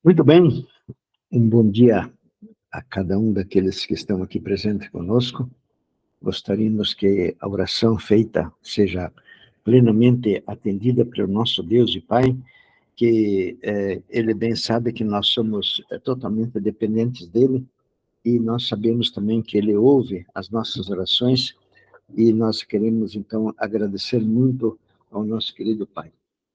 Muito bem, um bom dia a cada um daqueles que estão aqui presentes conosco. Gostaríamos que a oração feita seja plenamente atendida pelo nosso Deus e Pai, que Ele bem sabe que nós somos totalmente dependentes dEle, e nós sabemos também que Ele ouve as nossas orações, e nós queremos, então, agradecer muito ao nosso querido Pai.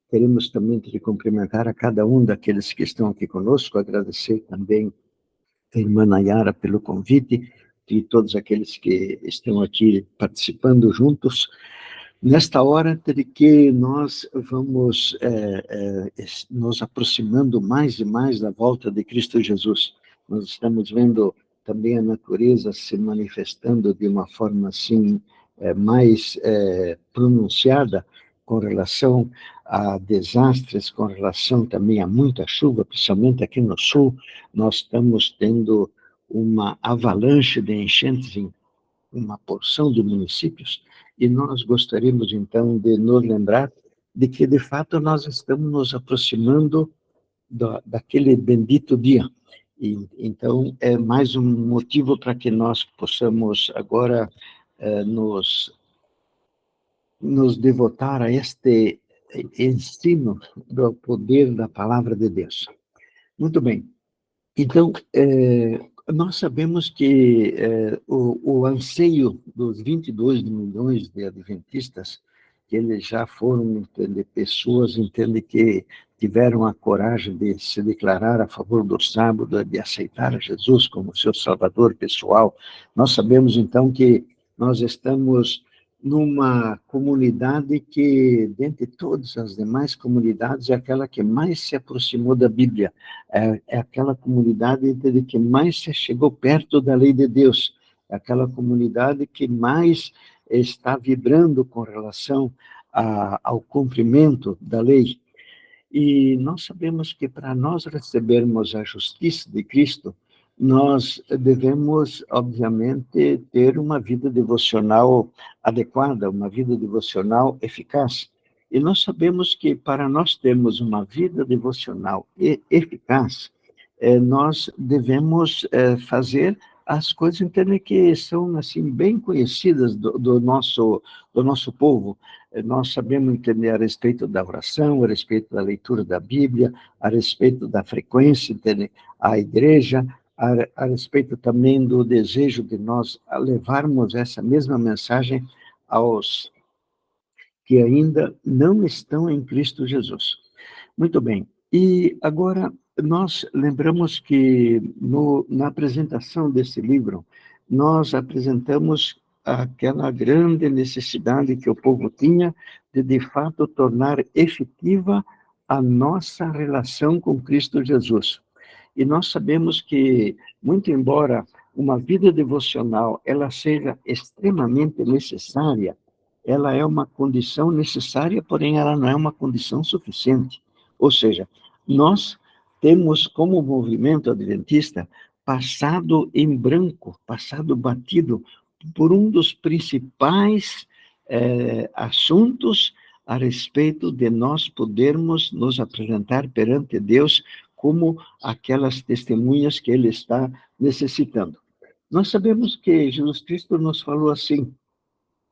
Queremos também te cumprimentar a cada um daqueles que estão aqui conosco, agradecer também a irmã Nayara pelo convite, e todos aqueles que estão aqui participando juntos, nesta hora de que nós vamos nos aproximando mais e mais da volta de Cristo Jesus. Nós estamos vendo também a natureza se manifestando de uma forma assim, mais pronunciada, com relação a desastres, com relação também a muita chuva, principalmente aqui no sul. Nós estamos tendo uma avalanche de enchentes em uma porção de municípios, e nós gostaríamos, então, de nos lembrar de que, de fato, nós estamos nos aproximando daquele bendito dia. E, então, é mais um motivo para que nós possamos agora nos devotar a este ensino do poder da palavra de Deus. Muito bem. Então, nós sabemos que o anseio dos 22 milhões de adventistas, que eles já foram, entende, pessoas, entende, que tiveram a coragem de se declarar a favor do sábado, de aceitar a Jesus como seu salvador pessoal. Nós sabemos, então, que nós estamos numa comunidade que, dentre todas as demais comunidades, é aquela que mais se aproximou da Bíblia. É aquela comunidade que mais se chegou perto da lei de Deus, é aquela comunidade que mais está vibrando com relação ao cumprimento da lei. E nós sabemos que para nós recebermos a justiça de Cristo, nós devemos, obviamente, ter uma vida devocional adequada, uma vida devocional eficaz. E nós sabemos que para nós termos uma vida devocional eficaz, nós devemos fazer as coisas que são assim bem conhecidas do nosso povo. Nós sabemos entender a respeito da oração, a respeito da leitura da Bíblia, a respeito da frequência, entende, à igreja, a respeito também do desejo de nós levarmos essa mesma mensagem aos que ainda não estão em Cristo Jesus. Muito bem. E agora nós lembramos que na apresentação desse livro, nós apresentamos aquela grande necessidade que o povo tinha de fato, tornar efetiva a nossa relação com Cristo Jesus. E nós sabemos que, muito embora uma vida devocional ela seja extremamente necessária, ela é uma condição necessária, porém ela não é uma condição suficiente. Ou seja, nós temos, como movimento adventista, passado em branco, passado batido por um dos principais assuntos a respeito de nós podermos nos apresentar perante Deus como aquelas testemunhas que Ele está necessitando. Nós sabemos que Jesus Cristo nos falou assim: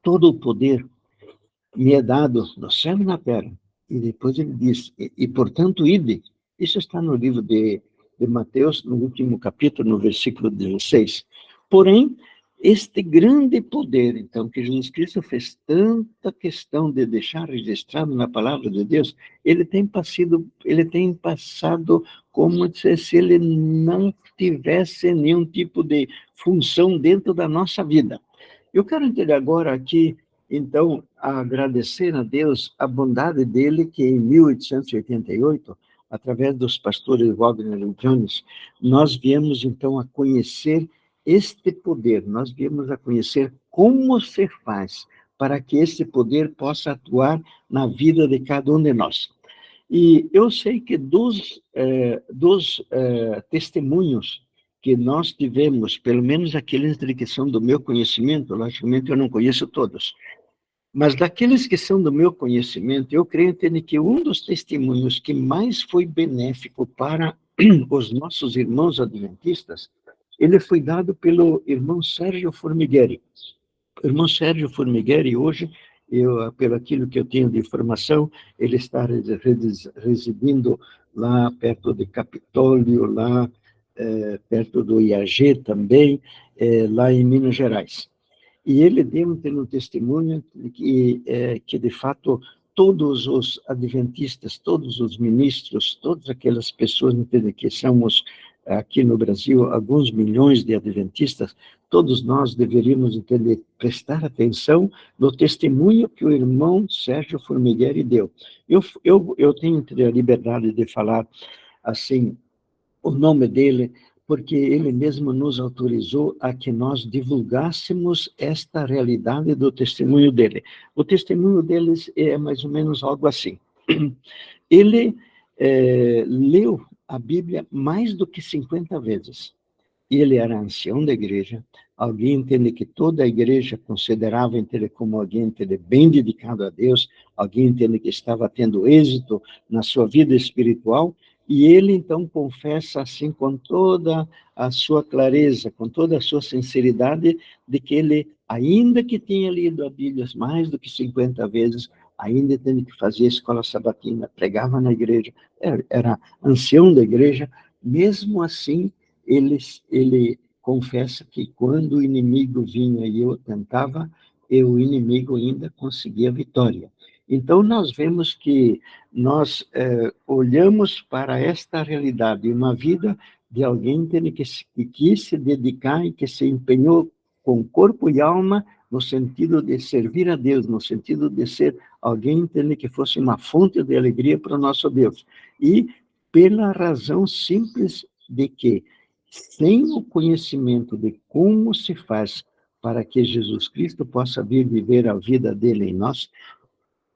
todo o poder me é dado no céu e na terra. E depois ele diz, portanto, ide. Isso está no livro de Mateus, no último capítulo, no versículo 16. Porém, este grande poder, então, que Jesus Cristo fez tanta questão de deixar registrado na palavra de Deus, ele tem passado como se ele não tivesse nenhum tipo de função dentro da nossa vida. Eu quero entender agora aqui, então, agradecer a Deus a bondade dele, que em 1888, através dos pastores Wagner e Jones, nós viemos, então, a conhecer este poder, nós viemos a conhecer como se faz para que esse poder possa atuar na vida de cada um de nós. E eu sei que dos testemunhos que nós tivemos, pelo menos aqueles que são do meu conhecimento, logicamente eu não conheço todos, mas daqueles que são do meu conhecimento, eu creio que um dos testemunhos que mais foi benéfico para os nossos irmãos adventistas, ele foi dado pelo irmão Sérgio Formigueri. O irmão Sérgio Formigueri, hoje, pelo aquilo que eu tenho de informação, ele está residindo lá perto de Capitólio, lá perto do IAG também, lá em Minas Gerais. E ele deu um testemunho que, de fato, todos os adventistas, todos os ministros, todas aquelas pessoas que somos aqui no Brasil, alguns milhões de adventistas, todos nós deveríamos entender, prestar atenção no testemunho que o irmão Sérgio Formigueri deu. Eu tenho a liberdade de falar assim o nome dele, porque ele mesmo nos autorizou a que nós divulgássemos esta realidade do testemunho dele. O testemunho deles é mais ou menos algo assim. Ele leu a Bíblia mais do que 50 vezes. Ele era ancião da igreja, alguém entende que toda a igreja considerava ele como alguém bem dedicado a Deus, alguém entende que estava tendo êxito na sua vida espiritual, e ele então confessa assim com toda a sua clareza, com toda a sua sinceridade, de que ele, ainda que tenha lido a Bíblia mais do que 50 vezes, ainda tem que fazer a escola sabatina, pregava na igreja, era ancião da igreja, mesmo assim, ele confessa que quando o inimigo vinha e eu tentava, o inimigo ainda conseguia vitória. Então, nós vemos que nós olhamos para esta realidade, uma vida de alguém que quis se dedicar e que se empenhou com corpo e alma no sentido de servir a Deus, no sentido de ser alguém que fosse uma fonte de alegria para o nosso Deus. E pela razão simples de que, sem o conhecimento de como se faz para que Jesus Cristo possa vir viver a vida dele em nós,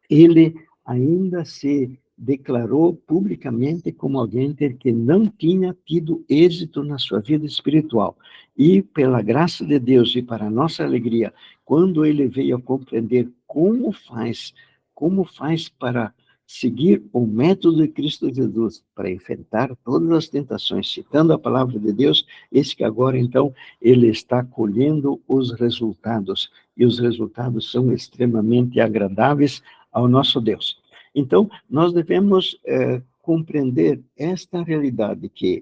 ele ainda se declarou publicamente como alguém que não tinha tido êxito na sua vida espiritual. E, pela graça de Deus e para nossa alegria, quando ele veio a compreender como faz para seguir o método de Cristo Jesus, para enfrentar todas as tentações, citando a palavra de Deus, esse que agora, então, ele está colhendo os resultados, e os resultados são extremamente agradáveis ao nosso Deus. Então, nós devemos compreender esta realidade, que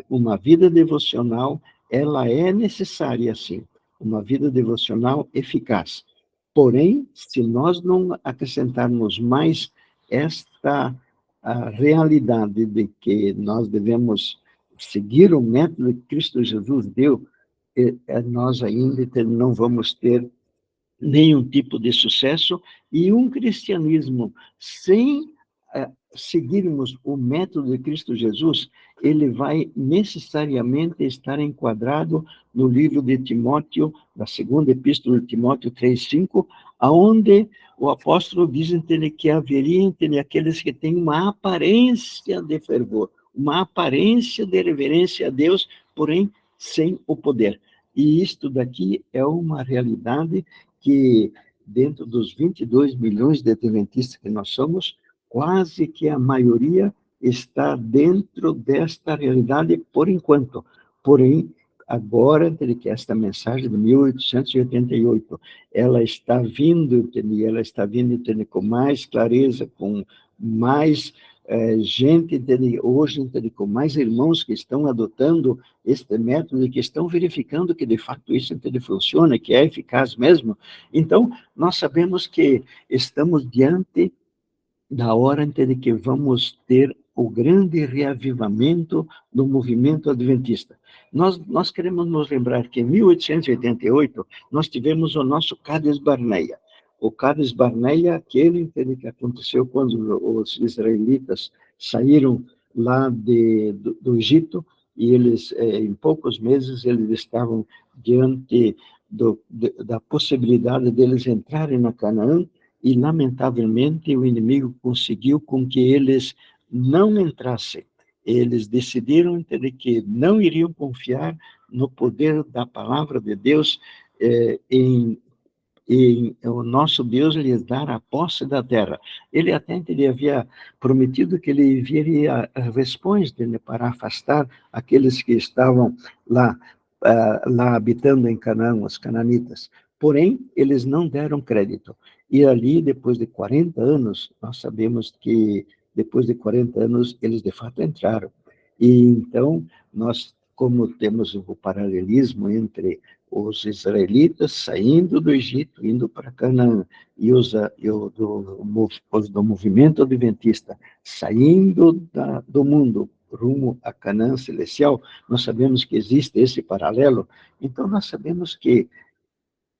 uma vida devocional, ela é necessária, sim, uma vida devocional eficaz. Porém, se nós não acrescentarmos mais esta a realidade de que nós devemos seguir o método que Cristo Jesus deu, nós ainda não vamos ter nenhum tipo de sucesso, e um cristianismo sem seguirmos o método de Cristo Jesus, ele vai necessariamente estar enquadrado no livro de Timóteo, da segunda epístola de Timóteo 3:5, aonde o apóstolo diz que haveria aqueles que têm uma aparência de fervor, uma aparência de reverência a Deus, porém sem o poder. E isto daqui é uma realidade que, dentro dos 22 milhões de adventistas que nós somos, quase que a maioria está dentro desta realidade por enquanto. Porém, agora, que esta mensagem de 1888, ela está vindo com mais clareza, com mais gente, hoje, com mais irmãos que estão adotando este método e que estão verificando que, de fato, isso funciona, que é eficaz mesmo. Então, nós sabemos que estamos diante da hora em que vamos ter o grande reavivamento do movimento adventista. Nós queremos nos lembrar que em 1888 nós tivemos o nosso Cades Barneia. O Cades Barneia, aquele que aconteceu quando os israelitas saíram lá do Egito, e eles, em poucos meses, eles estavam diante da possibilidade deles entrarem na Canaã, e, lamentavelmente, o inimigo conseguiu com que eles não entrassem. Eles decidiram que não iriam confiar no poder da palavra de Deus em e o nosso Deus lhes dar a posse da terra. Ele até ele havia prometido que ele enviaria respostas para afastar aqueles que estavam lá, lá habitando em Canaã, os cananitas. Porém, eles não deram crédito. E ali, depois de 40 anos, nós sabemos que depois de 40 anos, eles de fato entraram. E então, nós, como temos o paralelismo entre os israelitas saindo do Egito, indo para Canaã, e os do movimento adventista saindo do mundo rumo a Canaã celestial, nós sabemos que existe esse paralelo. Então, nós sabemos que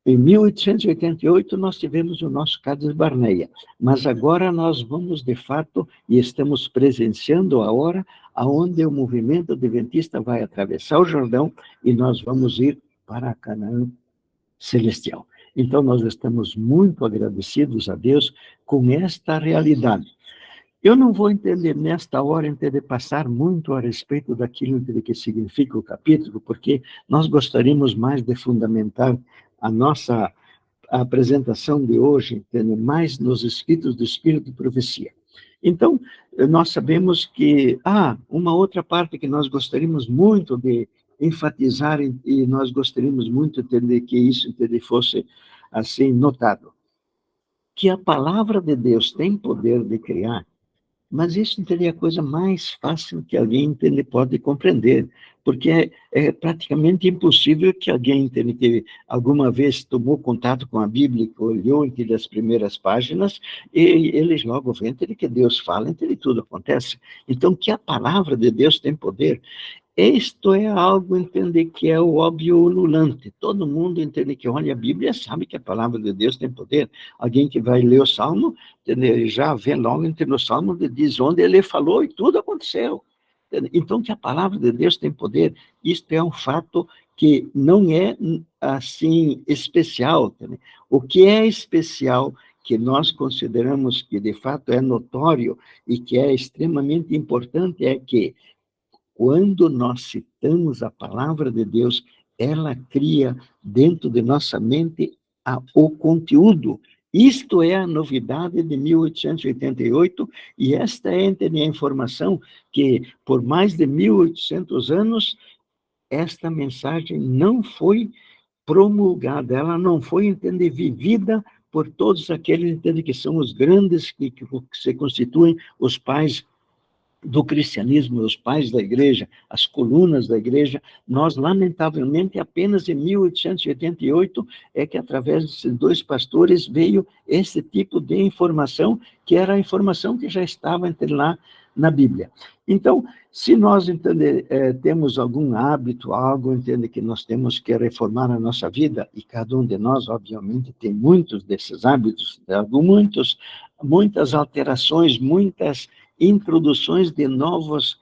em 1888, nós tivemos o nosso Cades Barneia, mas agora nós vamos, de fato, e estamos presenciando a hora aonde o movimento adventista vai atravessar o Jordão e nós vamos ir para a Canaã celestial. Então, nós estamos muito agradecidos a Deus com esta realidade. Eu não vou entender nesta hora, entender passar muito a respeito daquilo que significa o capítulo, porque nós gostaríamos mais de fundamentar a nossa apresentação de hoje, entende, mais nos escritos do Espírito de Profecia. Então, nós sabemos que uma outra parte que nós gostaríamos muito de enfatizar e nós gostaríamos muito de que isso fosse assim notado, que a palavra de Deus tem poder de criar, mas isso seria a coisa mais fácil que alguém pode compreender, porque é praticamente impossível que alguém que alguma vez tomou contato com a Bíblia, que olhou entre as primeiras páginas, e eles logo veem que Deus fala, entre tudo acontece. Então, que a palavra de Deus tem poder. Isto é algo, entende, que é o óbvio ululante. Todo mundo, entende, que olha a Bíblia sabe que a palavra de Deus tem poder. Alguém que vai ler o Salmo, entende, já vê logo no Salmo, diz onde ele falou e tudo aconteceu. Entende? Então, que a palavra de Deus tem poder, isto é um fato que não é, assim, especial. Entende? O que é especial, que nós consideramos que, de fato, é notório e que é extremamente importante, é que quando nós citamos a palavra de Deus, ela cria dentro de nossa mente o conteúdo. Isto é a novidade de 1888, e esta é a informação que, por mais de 1800 anos, esta mensagem não foi promulgada, ela não foi, vivida por todos aqueles, que são os grandes, que se constituem os pais do cristianismo, os pais da igreja, as colunas da igreja. Nós, lamentavelmente, apenas em 1888 é que, através desses dois pastores, veio esse tipo de informação, que era a informação que já estava lá na Bíblia. Então, se nós temos algum hábito, algo, que nós temos que reformar a nossa vida, e cada um de nós, obviamente, tem muitos desses hábitos, muitas alterações, muitas introduções de novas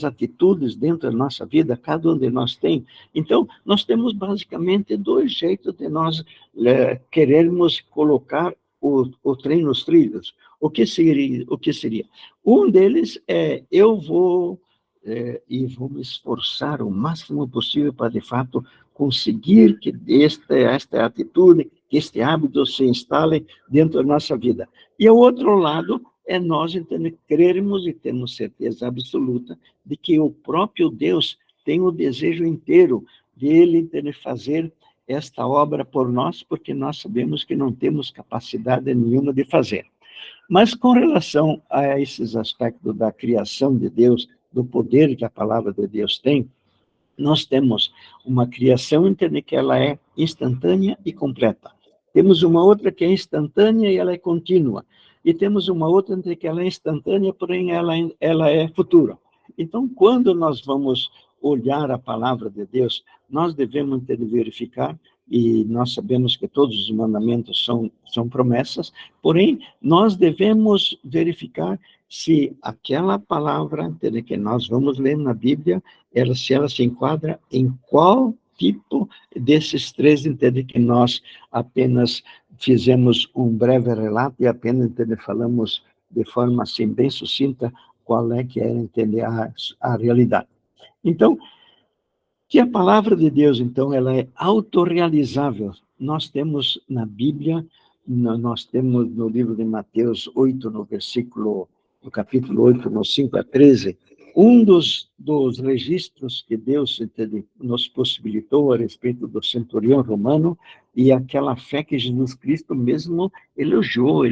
atitudes dentro da nossa vida, cada um de nós tem. Então, nós temos basicamente dois jeitos de nós querermos colocar o trem nos trilhos. O que seria? Um deles é, eu vou me esforçar o máximo possível para, de fato, conseguir que esta atitude, que este hábito se instale dentro da nossa vida. E o outro lado é nós crermos e termos certeza absoluta de que o próprio Deus tem o desejo inteiro de Ele fazer esta obra por nós, porque nós sabemos que não temos capacidade nenhuma de fazer. Mas com relação a esses aspectos da criação de Deus, do poder que a palavra de Deus tem, nós temos uma criação que ela é instantânea e completa. Temos uma outra que é instantânea e ela é contínua. E temos uma outra que ela é instantânea, porém ela é futura. Então, quando nós vamos olhar a palavra de Deus, nós devemos verificar, e nós sabemos que todos os mandamentos são promessas, porém, nós devemos verificar se aquela palavra que nós vamos ler na Bíblia, se ela se enquadra em qual tipo desses três, que nós apenas fizemos um breve relato e apenas falamos de forma assim bem sucinta qual é que é entender a realidade. Então, que a palavra de Deus, então, ela é autorrealizável, nós temos na Bíblia, nós temos no livro de Mateus 8, no capítulo 8, no 5 a 13, um dos registros que Deus nos possibilitou a respeito do centurião romano e aquela fé que Jesus Cristo mesmo elogiou.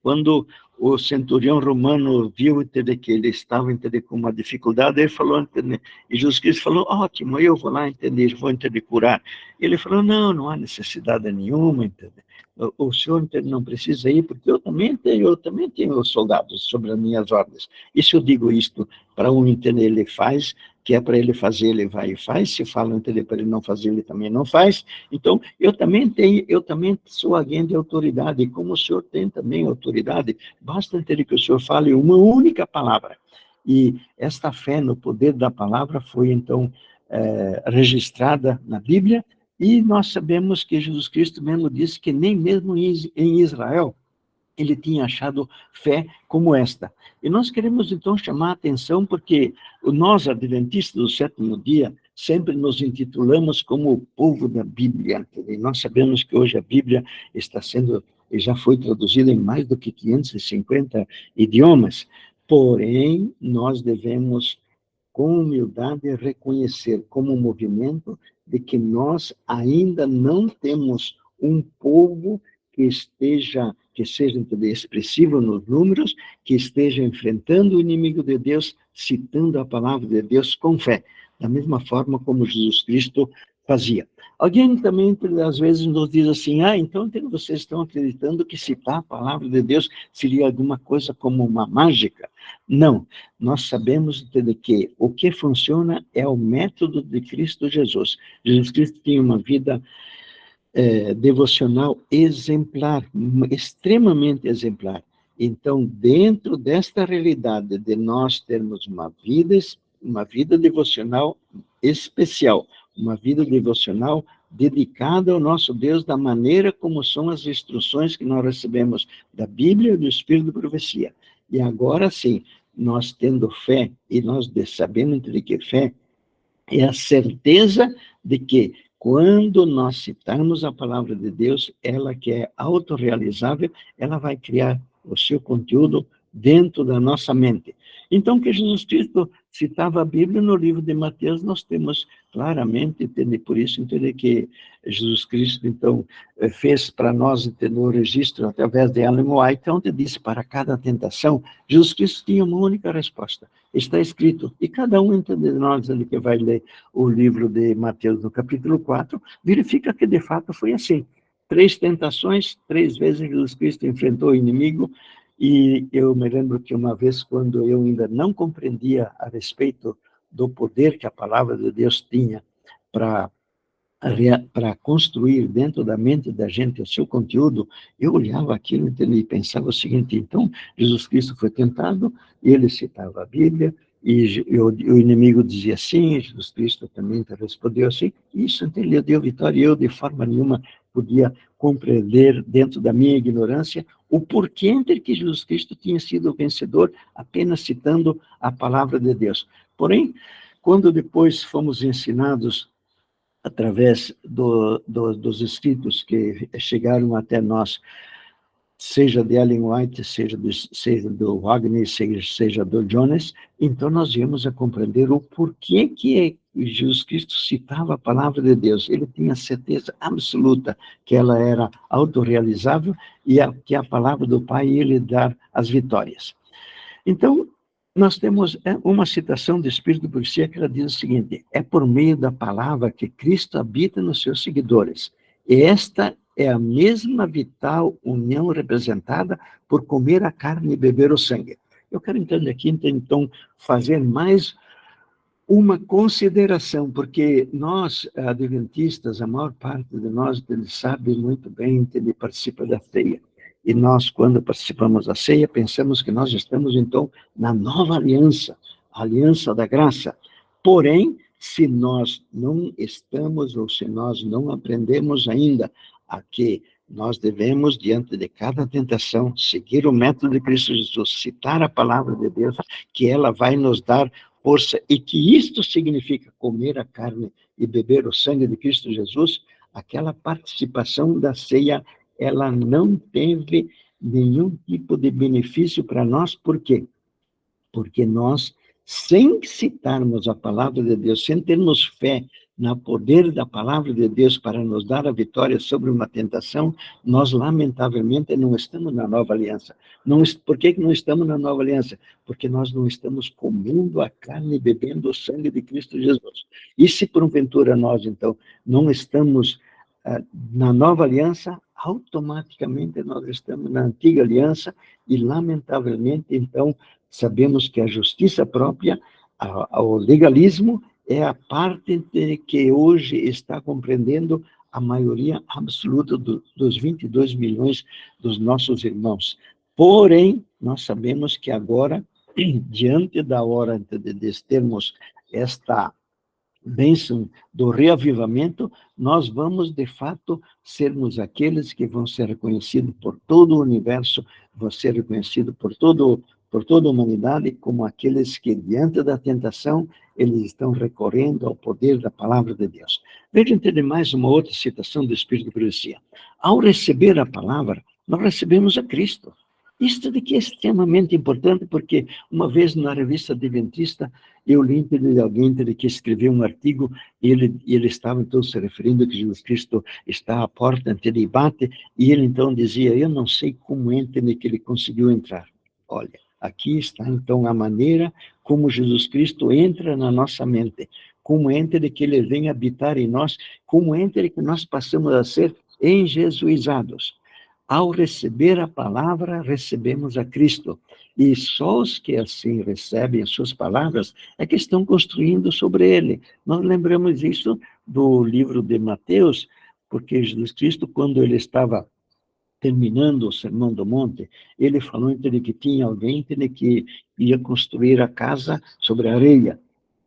Quando o centurião romano viu que ele estava com uma dificuldade, ele falou, e Jesus Cristo falou, ótimo, eu vou lá vou curar. Ele falou, não há necessidade nenhuma, o senhor não precisa ir, porque eu também tenho soldados sobre as minhas ordens. E se eu digo isto para um entender, ele faz, que é para ele fazer, ele vai e faz, se fala entender para ele não fazer, ele também não faz. Então, eu também sou alguém de autoridade, e como o senhor tem também autoridade, basta entender que o senhor fale uma única palavra. E esta fé no poder da palavra foi, então, registrada na Bíblia, e nós sabemos que Jesus Cristo mesmo disse que nem mesmo em Israel ele tinha achado fé como esta. E nós queremos, então, chamar a atenção, porque nós, adventistas do sétimo dia, sempre nos intitulamos como o povo da Bíblia. E nós sabemos que hoje a Bíblia já foi traduzida em mais do que 550 idiomas. Porém, nós devemos, com humildade, reconhecer como um movimento de que nós ainda não temos um povo que seja expressivo nos números, que esteja enfrentando o inimigo de Deus, citando a palavra de Deus com fé, da mesma forma como Jesus Cristo fazia. Alguém também, às vezes, nos diz assim, então vocês estão acreditando que citar a palavra de Deus seria alguma coisa como uma mágica? Não, nós sabemos que o que funciona é o método de Cristo Jesus. Jesus Cristo tinha uma vida devocional exemplar, extremamente exemplar. Então, dentro desta realidade de nós termos uma vida devocional especial, uma vida devocional dedicada ao nosso Deus da maneira como são as instruções que nós recebemos da Bíblia e do Espírito de Profecia. E agora sim, nós tendo fé, e nós sabemos de que fé é a certeza de que quando nós citarmos a palavra de Deus, ela que é autorrealizável, ela vai criar o seu conteúdo dentro da nossa mente. Então, que Jesus Cristo citava a Bíblia no livro de Mateus, nós temos claramente, por isso, entender que Jesus Cristo, então, fez para nós entender o registro através de Ellen White, onde disse, para cada tentação, Jesus Cristo tinha uma única resposta. Está escrito, e cada um de nós ali que vai ler o livro de Mateus, no capítulo 4, verifica que de fato foi assim. 3 tentações, 3 vezes Jesus Cristo enfrentou o inimigo, e eu me lembro que uma vez, quando eu ainda não compreendia a respeito do poder que a palavra de Deus tinha para construir dentro da mente da gente o seu conteúdo, eu olhava aquilo e pensava o seguinte, então, Jesus Cristo foi tentado, ele citava a Bíblia, e o inimigo dizia assim, Jesus Cristo também respondeu assim, isso então ele deu vitória, e eu de forma nenhuma podia compreender, dentro da minha ignorância, o porquê entre que Jesus Cristo tinha sido o vencedor, apenas citando a palavra de Deus. Porém, quando depois fomos ensinados através dos escritos que chegaram até nós, seja de Ellen White, seja do Wagner, seja do Jones, então nós íamos a compreender o porquê que Jesus Cristo citava a palavra de Deus. Ele tinha certeza absoluta que ela era autorrealizável e que a palavra do Pai ia lhe dar as vitórias. Então, nós temos uma citação do Espírito de Profecia que ela diz o seguinte, é por meio da palavra que Cristo habita nos seus seguidores. E esta é a mesma vital união representada por comer a carne e beber o sangue. Eu quero entender aqui, então, fazer mais uma consideração, porque nós, adventistas, a maior parte de nós, eles sabe muito bem que ele participa da ceia. E nós, quando participamos da ceia, pensamos que nós estamos, então, na nova aliança, a aliança da graça. Porém, se nós não estamos, ou se nós não aprendemos ainda a que nós devemos, diante de cada tentação, seguir o método de Cristo Jesus, citar a palavra de Deus, que ela vai nos dar força, e que isto significa comer a carne e beber o sangue de Cristo Jesus, aquela participação da ceia, ela não teve nenhum tipo de benefício para nós. Por quê? Porque nós, sem citarmos a palavra de Deus, sem termos fé no poder da palavra de Deus para nos dar a vitória sobre uma tentação, nós, lamentavelmente, não estamos na nova aliança. Não, por que não estamos na nova aliança? Porque nós não estamos comendo a carne e bebendo o sangue de Cristo Jesus. E se, porventura, nós, então, não estamos na nova aliança, automaticamente nós estamos na antiga aliança e, lamentavelmente, então, sabemos que a justiça própria, o legalismo, é a parte que hoje está compreendendo a maioria absoluta dos 22 milhões dos nossos irmãos. Porém, nós sabemos que agora, diante da hora de termos esta bênção do reavivamento, nós vamos, de fato, sermos aqueles que vão ser reconhecidos por todo o universo, vão ser reconhecidos por toda a humanidade, como aqueles que, diante da tentação, eles estão recorrendo ao poder da palavra de Deus. Veja, entender mais uma outra citação do Espírito de Profecia. Ao receber a palavra, nós recebemos a Cristo. Isto daqui é extremamente importante, porque uma vez na revista Adventista, eu li de alguém que escreveu um artigo, e ele estava então se referindo que Jesus Cristo está à porta, ele bate, e ele então dizia, eu não sei como entra, que ele conseguiu entrar. Olha, aqui está então a maneira como Jesus Cristo entra na nossa mente, como entra que ele vem habitar em nós, como entra que nós passamos a ser enjesuizados. Ao receber a palavra, recebemos a Cristo. E só os que assim recebem as suas palavras é que estão construindo sobre ele. Nós lembramos isso do livro de Mateus, porque Jesus Cristo, quando ele estava terminando o Sermão do Monte, ele falou então, que tinha alguém que ia construir a casa sobre a areia.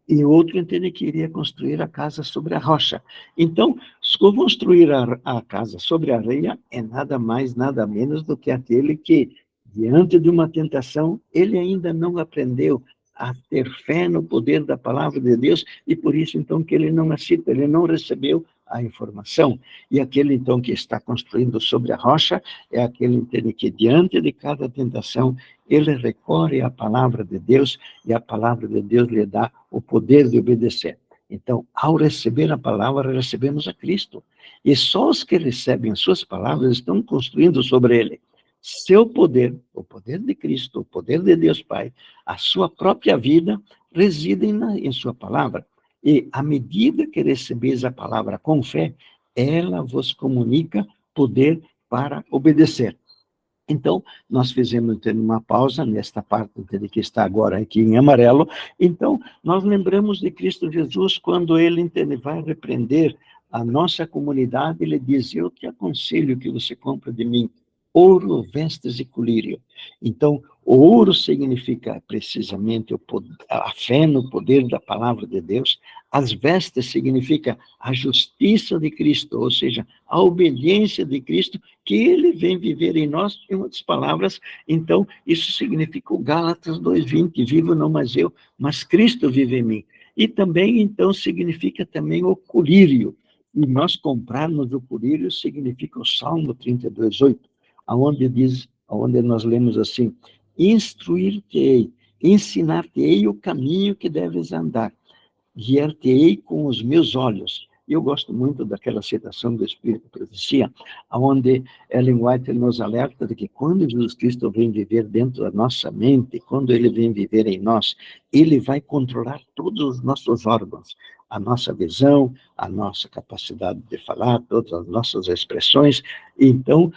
E outro entende que iria construir a casa sobre a rocha. Então, construir a casa sobre a areia é nada mais, nada menos do que aquele que, diante de uma tentação, ele ainda não aprendeu a ter fé no poder da palavra de Deus, e por isso, então, que ele não aceita, ele não recebeu a informação. E aquele, então, que está construindo sobre a rocha, é aquele entende que, diante de cada tentação, ele recorre à palavra de Deus, e a palavra de Deus lhe dá o poder de obedecer. Então, ao receber a palavra, recebemos a Cristo. E só os que recebem as suas palavras estão construindo sobre ele. Seu poder, o poder de Cristo, o poder de Deus Pai, a sua própria vida, residem em sua palavra. E, à medida que recebeis a palavra com fé, ela vos comunica poder para obedecer. Então, nós fizemos uma pausa nesta parte que está agora aqui em amarelo. Então, nós lembramos de Cristo Jesus quando ele vai repreender a nossa comunidade. Ele diz, eu te aconselho que você compre de mim ouro, vestes e colírio. Então, o ouro significa precisamente a fé no poder da palavra de Deus. As vestes significa a justiça de Cristo, ou seja, a obediência de Cristo, que ele vem viver em nós, em outras palavras. Então, isso significa o Gálatas 2:20, vivo não mais eu, mas Cristo vive em mim. E também, então, significa também o colírio. E nós comprarmos o colírio significa o Salmo 32:8, onde nós lemos assim, instruir-te-ei, ensinar-te-ei o caminho que deves andar, guiar-te-ei com os meus olhos. E eu gosto muito daquela citação do Espírito de Profecia, onde Ellen White nos alerta de que quando Jesus Cristo vem viver dentro da nossa mente, quando ele vem viver em nós, ele vai controlar todos os nossos órgãos, a nossa visão, a nossa capacidade de falar, todas as nossas expressões. Então,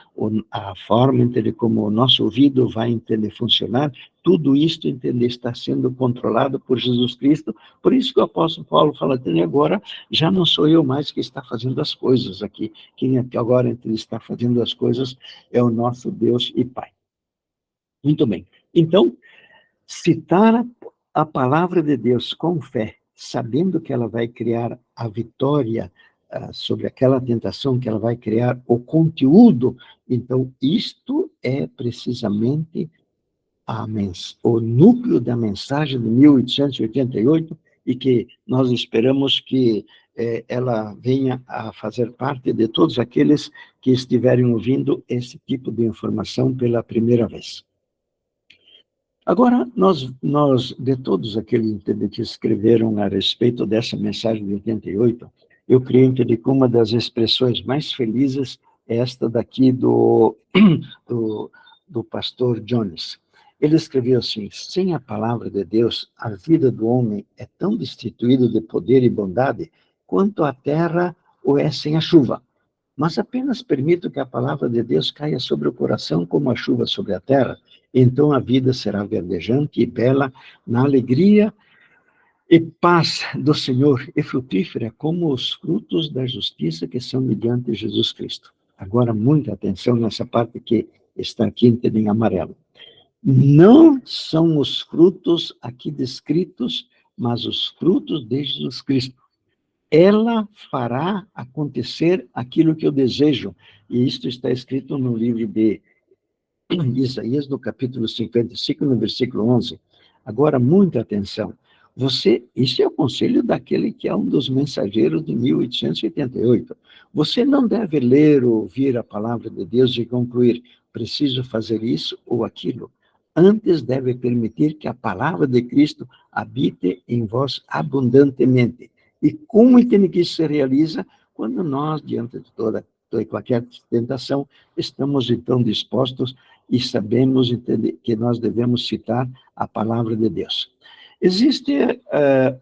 a forma como o nosso ouvido vai funcionar, tudo isso está sendo controlado por Jesus Cristo. Por isso que o apóstolo Paulo fala, agora já não sou eu mais que está fazendo as coisas aqui. Quem agora está fazendo as coisas é o nosso Deus e Pai. Muito bem. Então, citar a palavra de Deus com fé, sabendo que ela vai criar a vitória sobre aquela tentação, que ela vai criar o conteúdo. Então, isto é precisamente o núcleo da mensagem de 1888, e que nós esperamos que ela venha a fazer parte de todos aqueles que estiverem ouvindo esse tipo de informação pela primeira vez. Agora, de todos aqueles que escreveram a respeito dessa mensagem de 88, eu creio que uma das expressões mais felizes é esta daqui do pastor Jones. Ele escreveu assim: sem a palavra de Deus, a vida do homem é tão destituída de poder e bondade quanto a terra o é sem a chuva. Mas apenas permito que a palavra de Deus caia sobre o coração como a chuva sobre a terra, então a vida será verdejante e bela na alegria e paz do Senhor, e frutífera como os frutos da justiça que são mediante Jesus Cristo. Agora, muita atenção nessa parte que está aqui em amarelo. Não são os frutos aqui descritos, mas os frutos de Jesus Cristo. Ela fará acontecer aquilo que eu desejo. E isto está escrito no livro de Isaías, no capítulo 55, no versículo 11. Agora, muita atenção. Isso é o conselho daquele que é um dos mensageiros de 1888. Você não deve ler ou ouvir a palavra de Deus e concluir, preciso fazer isso ou aquilo. Antes deve permitir que a palavra de Cristo habite em vós abundantemente. E como entende que isso se realiza? Quando nós, diante de toda e qualquer tentação, estamos então dispostos e sabemos que nós devemos citar a palavra de Deus. Existe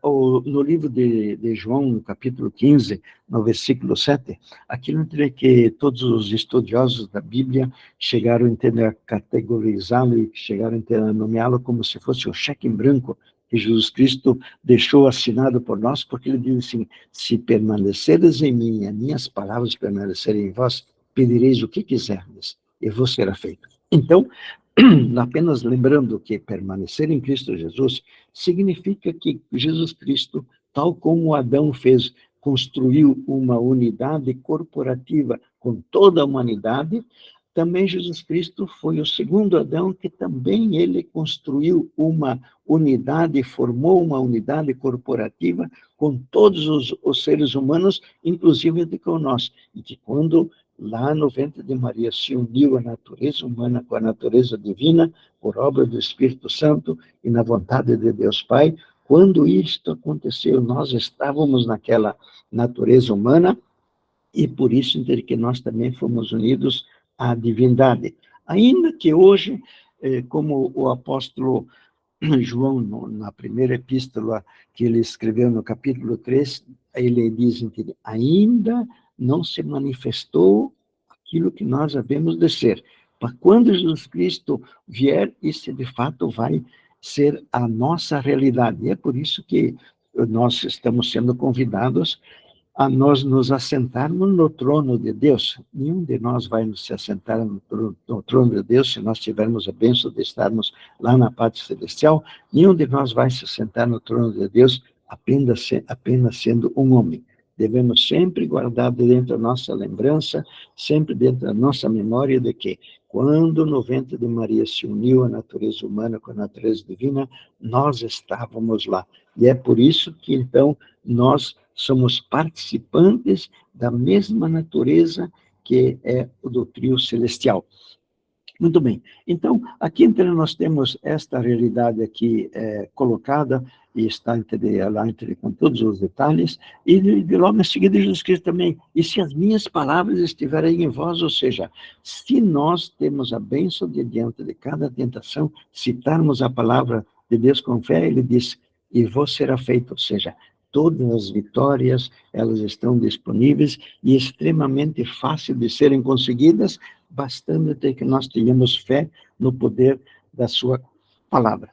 no livro de João, no capítulo 15, no versículo 7, aquilo que todos os estudiosos da Bíblia chegaram a entender, categorizá-lo e chegaram a nomeá-lo como se fosse o cheque em branco que Jesus Cristo deixou assinado por nós, porque ele diz assim: se permaneceres em mim, as minhas palavras permanecerem em vós, pedireis o que quiserdes, e vos será feito. Então, apenas lembrando que permanecer em Cristo Jesus significa que Jesus Cristo, tal como Adão fez, construiu uma unidade corporativa com toda a humanidade, também Jesus Cristo foi o segundo Adão que também ele construiu uma unidade, formou uma unidade corporativa com todos os seres humanos, inclusive com nós. E que quando lá no ventre de Maria se uniu a natureza humana com a natureza divina, por obra do Espírito Santo e na vontade de Deus Pai, quando isto aconteceu, nós estávamos naquela natureza humana e por isso que nós também fomos unidos à divindade. Ainda que hoje, como o apóstolo João, na primeira epístola que ele escreveu no capítulo 3, ele diz que ainda não se manifestou aquilo que nós havemos de ser. Mas quando Jesus Cristo vier, isso de fato vai ser a nossa realidade. E é por isso que nós estamos sendo convidados a nós nos assentarmos no trono de Deus. Nenhum de nós vai se assentar no trono de Deus se nós tivermos a bênção de estarmos lá na pátria celestial. Nenhum de nós vai se assentar no trono de Deus apenas sendo um homem. Devemos sempre guardar dentro da nossa lembrança, sempre dentro da nossa memória de que quando no ventre de Maria se uniu a natureza humana com a natureza divina, nós estávamos lá. E é por isso que, então, nós somos participantes da mesma natureza que é o do trio celestial. Muito bem. Então, aqui então nós temos esta realidade aqui colocada e está lá com todos os detalhes, e logo em seguida Jesus Cristo também, e se as minhas palavras estiverem em vós, ou seja, se nós temos a bênção de diante de cada tentação, citarmos a palavra de Deus com fé, ele diz, e vos será feito, ou seja, todas as vitórias, elas estão disponíveis e extremamente fácil de serem conseguidas, bastando que nós tenhamos fé no poder da sua palavra.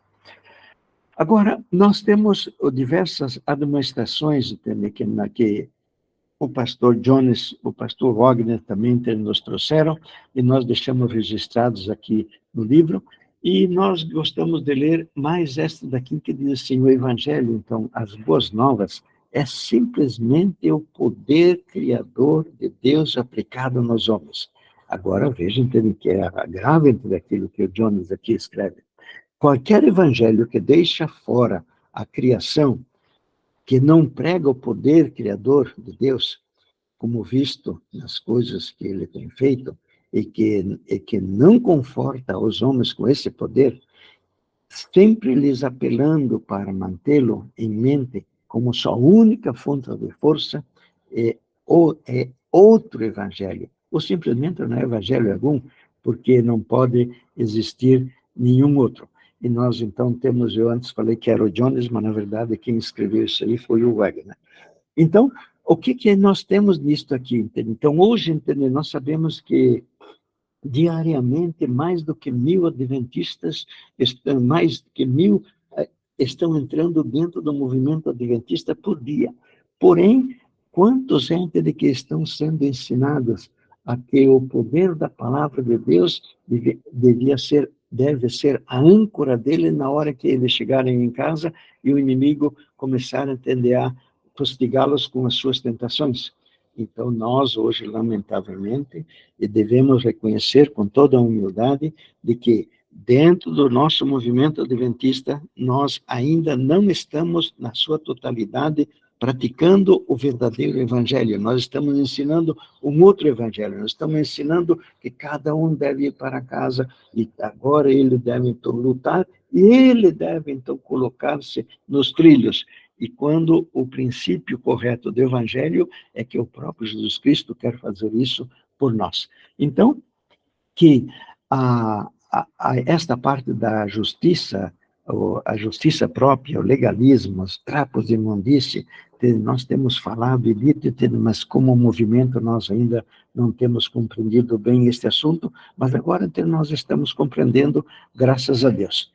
Agora, nós temos diversas administrações que o pastor Jones, o pastor Wagner também nos trouxeram, e nós deixamos registrados aqui no livro, e nós gostamos de ler mais esta daqui que diz assim, o Evangelho, então, as boas novas, é simplesmente o poder criador de Deus aplicado nos homens. Agora, vejam que é grave entre aquilo que o Jones aqui escreve. Qualquer evangelho que deixa fora a criação, que não prega o poder criador de Deus, como visto nas coisas que ele tem feito, e que não conforta os homens com esse poder, sempre lhes apelando para mantê-lo em mente como sua única fonte de força, é outro evangelho, ou simplesmente não é evangelho algum, porque não pode existir nenhum outro. E nós, então, temos, eu antes falei que era o Jones, mas, na verdade, quem escreveu isso aí foi o Wagner. Então, o que nós temos nisto aqui? Entende? Então, hoje, entende, nós sabemos que diariamente mais do que 1.000 adventistas, mais do que 1.000 estão entrando dentro do movimento adventista por dia. Porém, quantos gente de que estão sendo ensinados a que o poder da palavra de Deus deve ser a âncora dele na hora que eles chegarem em casa e o inimigo começar a tentar fustigá-los com as suas tentações. Então, nós hoje, lamentavelmente, devemos reconhecer com toda a humildade de que dentro do nosso movimento adventista, nós ainda não estamos, na sua totalidade, praticando o verdadeiro evangelho. Nós estamos ensinando um outro evangelho. Nós estamos ensinando que cada um deve ir para casa e agora ele deve, então, lutar e ele deve, então, colocar-se nos trilhos. E quando o princípio correto do evangelho é que o próprio Jesus Cristo quer fazer isso por nós. Então, que esta parte da justiça, a justiça própria, o legalismo, os trapos de imundície, nós temos falado e dito, mas como movimento nós ainda não temos compreendido bem este assunto, mas agora nós estamos compreendendo, graças a Deus.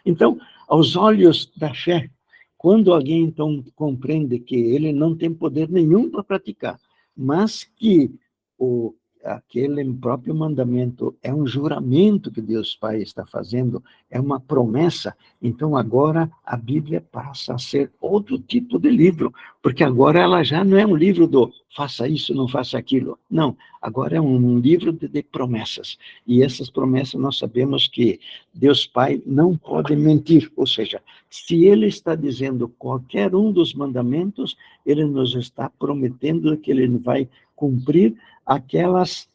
Então, aos olhos da fé, quando alguém, então, compreende que ele não tem poder nenhum para praticar, mas que aquele próprio mandamento é um juramento que Deus Pai está fazendo, é uma promessa, então agora a Bíblia passa a ser outro tipo de livro, porque agora ela já não é um livro do faça isso, não faça aquilo, não, agora é um livro de promessas, e essas promessas nós sabemos que Deus Pai não pode mentir, ou seja, se Ele está dizendo qualquer um dos mandamentos, Ele nos está prometendo que Ele vai cumprir aquelas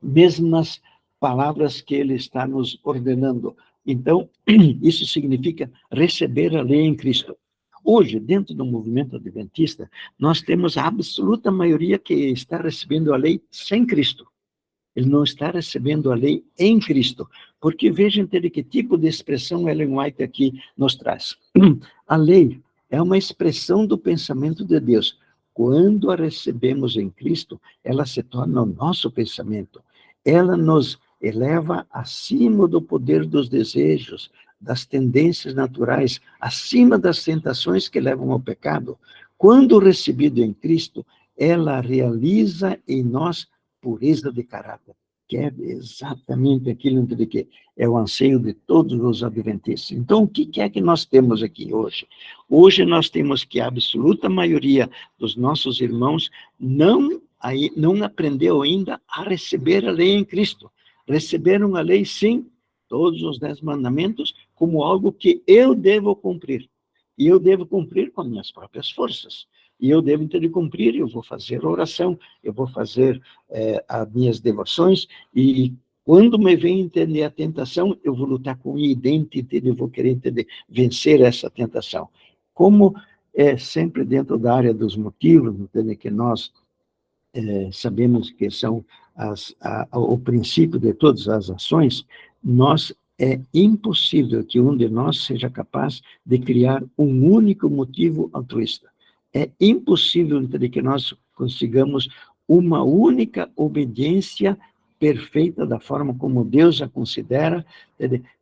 mesmas palavras que ele está nos ordenando. Então, isso significa receber a lei em Cristo. Hoje, dentro do movimento adventista, nós temos a absoluta maioria que está recebendo a lei sem Cristo. Ele não está recebendo a lei em Cristo. Porque vejam de que tipo de expressão Ellen White aqui nos traz. A lei é uma expressão do pensamento de Deus. Quando a recebemos em Cristo, ela se torna o nosso pensamento. Ela nos eleva acima do poder dos desejos, das tendências naturais, acima das tentações que levam ao pecado. Quando recebido em Cristo, ela realiza em nós pureza de caráter, que é exatamente aquilo que é o anseio de todos os adventistas. Então, o que é que nós temos aqui hoje? Hoje nós temos que a absoluta maioria dos nossos irmãos não aprendeu ainda a receber a lei em Cristo. Receberam a lei, sim, todos os 10 mandamentos, como algo que eu devo cumprir. E eu devo cumprir com minhas próprias forças. E eu devo ter de cumprir, eu vou fazer oração, eu vou fazer as minhas devoções, e quando me vem entender a tentação, eu vou lutar com identidade, eu vou querer entender, vencer essa tentação. Como é sempre dentro da área dos motivos, entende, que nós sabemos que são o princípio de todas as ações, é impossível que um de nós seja capaz de criar um único motivo altruísta. É impossível entender que nós consigamos uma única obediência perfeita da forma como Deus a considera,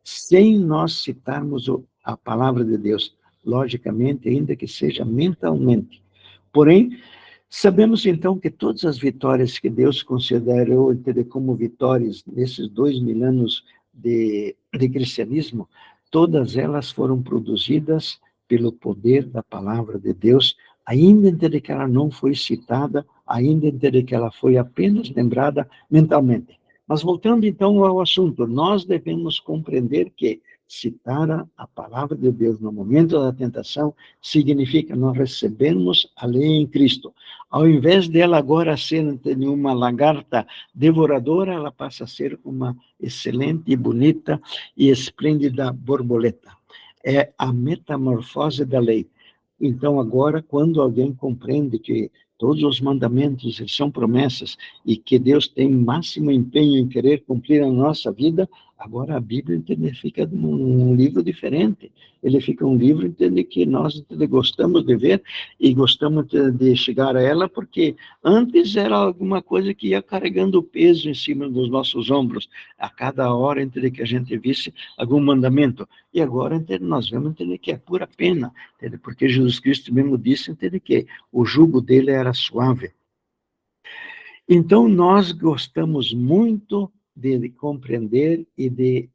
sem nós citarmos a palavra de Deus, logicamente, ainda que seja mentalmente. Porém, sabemos então que todas as vitórias que Deus considerou como vitórias nesses 2.000 anos de cristianismo, todas elas foram produzidas pelo poder da palavra de Deus, ainda entender que ela não foi citada, ainda entender que ela foi apenas lembrada mentalmente. Mas voltando então ao assunto, nós devemos compreender que citar a palavra de Deus no momento da tentação significa nós recebemos a lei em Cristo. Ao invés dela agora ser uma lagarta devoradora, ela passa a ser uma excelente, bonita e esplêndida borboleta. É a metamorfose da lei. Então, agora, quando alguém compreende que todos os mandamentos são promessas e que Deus tem máximo empenho em querer cumprir a nossa vida, agora a Bíblia fica um livro diferente. Ele fica um livro que nós gostamos de ver e gostamos de chegar a ela, porque antes era alguma coisa que ia carregando peso em cima dos nossos ombros, a cada hora que a gente visse algum mandamento. E agora nós vemos que é pura pena, porque Jesus Cristo mesmo disse que o jugo dele era suave. Então, nós gostamos muito de compreender e de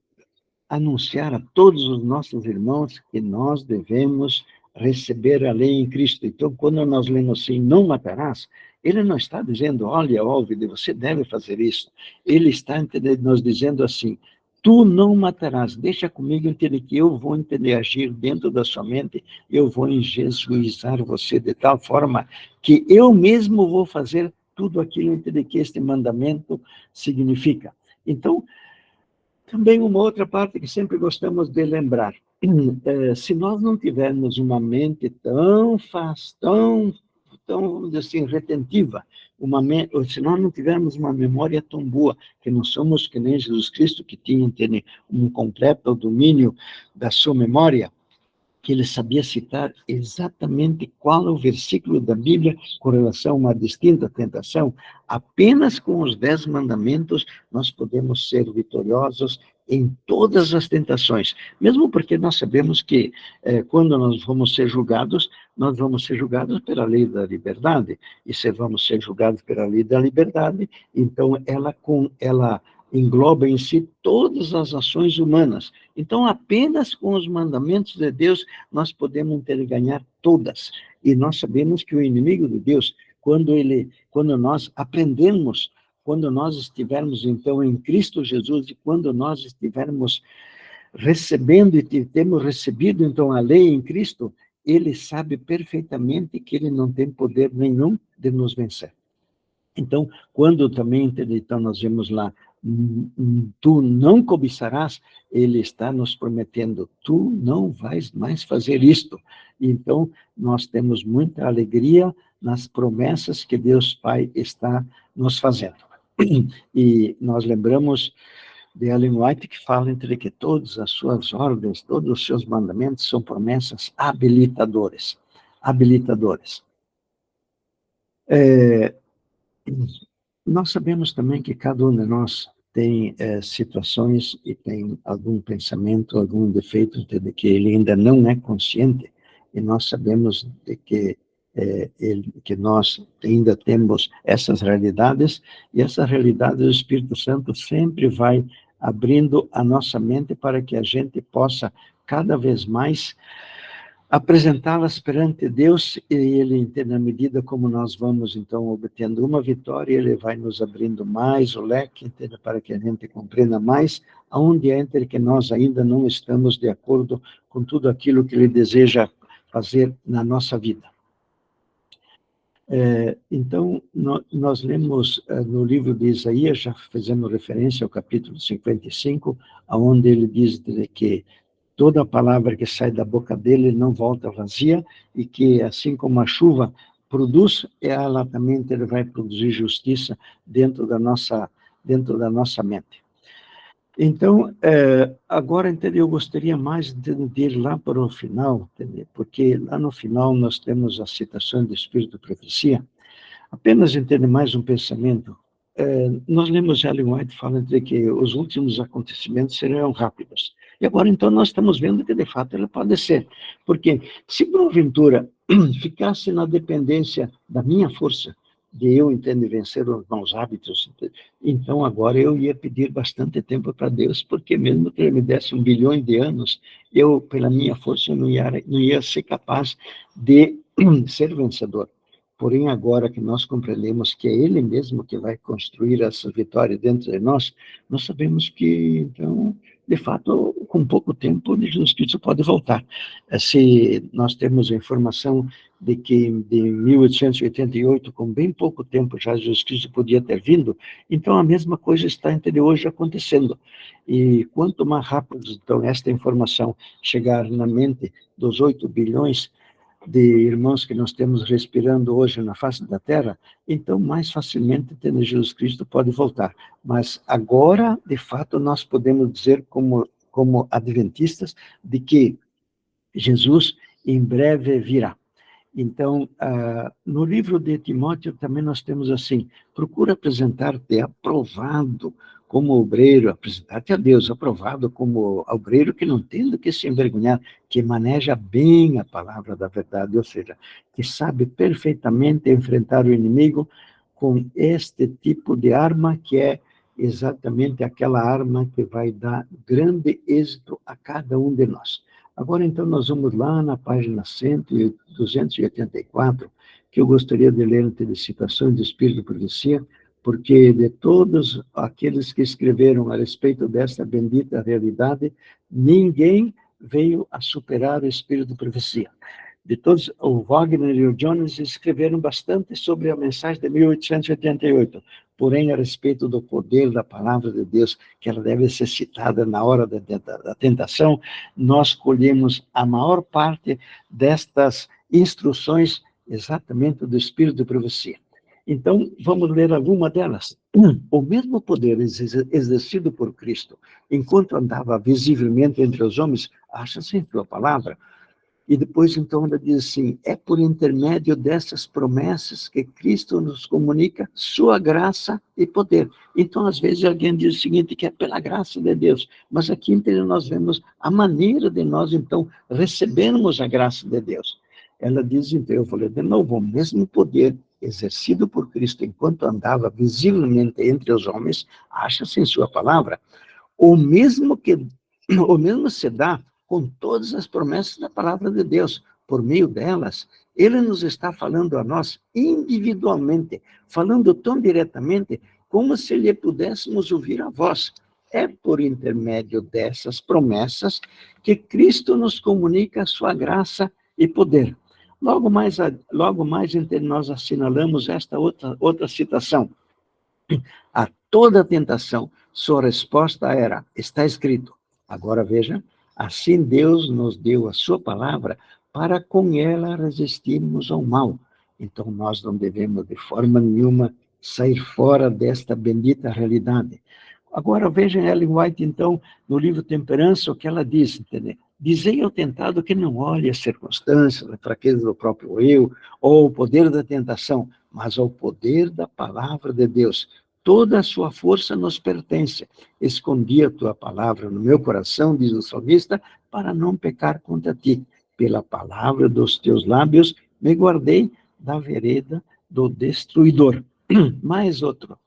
anunciar a todos os nossos irmãos que nós devemos receber a lei em Cristo. Então, quando nós lemos assim, não matarás, ele não está dizendo, olha, Álvide, você deve fazer isso. Ele está nos dizendo assim, tu não matarás, deixa comigo entender que eu vou agir dentro da sua mente, eu vou enjesuizar você de tal forma que eu mesmo vou fazer tudo aquilo que este mandamento significa. Então, também uma outra parte que sempre gostamos de lembrar, se nós não tivermos uma mente tão vamos dizer assim, retentiva, se nós não tivermos uma memória tão boa, que não somos que nem Jesus Cristo, que tinha um completo domínio da sua memória, que ele sabia citar exatamente qual é o versículo da Bíblia com relação a uma distinta tentação, apenas com os 10 mandamentos nós podemos ser vitoriosos em todas as tentações, mesmo porque nós sabemos que quando nós vamos ser julgados pela lei da liberdade, e se vamos ser julgados pela lei da liberdade, então ela engloba em si todas as ações humanas. Então, apenas com os mandamentos de Deus, nós podemos ganhar todas. E nós sabemos que o inimigo de Deus, quando nós aprendemos, quando nós estivermos, então, em Cristo Jesus, e quando nós estivermos recebendo e temos recebido, então, a lei em Cristo, ele sabe perfeitamente que ele não tem poder nenhum de nos vencer. Então, quando também, então, nós vemos lá, tu não cobiçarás, ele está nos prometendo, tu não vais mais fazer isto. Então, nós temos muita alegria nas promessas que Deus Pai está nos fazendo. E nós lembramos de Ellen White, que fala que todas as suas ordens, todos os seus mandamentos são promessas habilitadoras. Nós sabemos também que cada um de nós tem situações e tem algum pensamento, algum defeito de que ele ainda não é consciente, e nós sabemos de que nós ainda temos essas realidades, e essa realidade do Espírito Santo sempre vai abrindo a nossa mente para que a gente possa cada vez mais apresentá-las perante Deus, e ele, na medida como nós vamos, então, obtendo uma vitória, ele vai nos abrindo mais o leque, para que a gente compreenda mais aonde é que nós ainda não estamos de acordo com tudo aquilo que ele deseja fazer na nossa vida. Então, nós lemos no livro de Isaías, já fizemos referência ao capítulo 55, onde ele diz que toda palavra que sai da boca dele não volta vazia, e que, assim como a chuva produz, ela também vai produzir justiça dentro da nossa mente. Então, agora, eu gostaria mais de ir lá para o final, porque lá no final nós temos a citação do Espírito de Profecia. Apenas entender mais um pensamento. Nós lemos Ellen White falando que os últimos acontecimentos serão rápidos. E agora, então, nós estamos vendo que, de fato, ele pode ser. Porque se, porventura, ficasse na dependência da minha força, de eu vencer os maus hábitos, então, agora eu ia pedir bastante tempo para Deus, porque mesmo que ele me desse 1 bilhão de anos, eu, pela minha força, não ia ser capaz de ser vencedor. Porém, agora que nós compreendemos que é Ele mesmo que vai construir essa vitória dentro de nós, nós sabemos que, então, de fato, com pouco tempo, Jesus Cristo pode voltar. Se nós temos a informação de que de 1888, com bem pouco tempo já Jesus Cristo podia ter vindo, então a mesma coisa está entre hoje acontecendo. E quanto mais rápido, então, esta informação chegar na mente dos 8 bilhões de irmãos que nós temos respirando hoje na face da Terra, então mais facilmente tendo Jesus Cristo pode voltar. Mas agora, de fato, nós podemos dizer como adventistas de que Jesus em breve virá. Então, no livro de Timóteo também nós temos assim, procura apresentar-te aprovado como obreiro, apresentar-te a Deus aprovado como obreiro que não tem do que se envergonhar, que maneja bem a palavra da verdade, ou seja, que sabe perfeitamente enfrentar o inimigo com este tipo de arma que é exatamente aquela arma que vai dar grande êxito a cada um de nós. Agora, então, nós vamos lá na página 284, que eu gostaria de ler antecipações do Espírito de Profecia, porque de todos aqueles que escreveram a respeito desta bendita realidade, ninguém veio a superar o Espírito de Profecia. De todos, o Wagner e o Jones escreveram bastante sobre a mensagem de 1888, porém, a respeito do poder da palavra de Deus, que ela deve ser citada na hora da tentação, nós colhemos a maior parte destas instruções exatamente do Espírito de Profecia. Então, vamos ler alguma delas. O mesmo poder exercido por Cristo, enquanto andava visivelmente entre os homens, acha-se em sua palavra. E depois, então, ela diz assim, é por intermédio dessas promessas que Cristo nos comunica sua graça e poder. Então, às vezes, alguém diz o seguinte, que é pela graça de Deus, mas aqui então, nós vemos a maneira de nós, então, recebermos a graça de Deus. Ela diz, então, eu vou ler de novo, o mesmo poder exercido por Cristo enquanto andava visivelmente entre os homens, acha-se em sua palavra, o mesmo se dá com todas as promessas da palavra de Deus. Por meio delas, ele nos está falando a nós individualmente, falando tão diretamente como se lhe pudéssemos ouvir a voz. É por intermédio dessas promessas que Cristo nos comunica a sua graça e poder. Logo mais entre nós assinalamos esta outra citação. A toda tentação, sua resposta era, está escrito. Agora veja, assim Deus nos deu a sua palavra para com ela resistirmos ao mal. Então nós não devemos de forma nenhuma sair fora desta bendita realidade. Agora vejam Ellen White, então, no livro Temperança, o que ela diz, entendeu? Dizei ao tentado que não olhe as circunstâncias, a fraqueza do próprio eu, ou o poder da tentação, mas ao poder da palavra de Deus. Toda a sua força nos pertence. Escondi a tua palavra no meu coração, diz o salmista, para não pecar contra ti. Pela palavra dos teus lábios, me guardei da vereda do destruidor. Mais outro.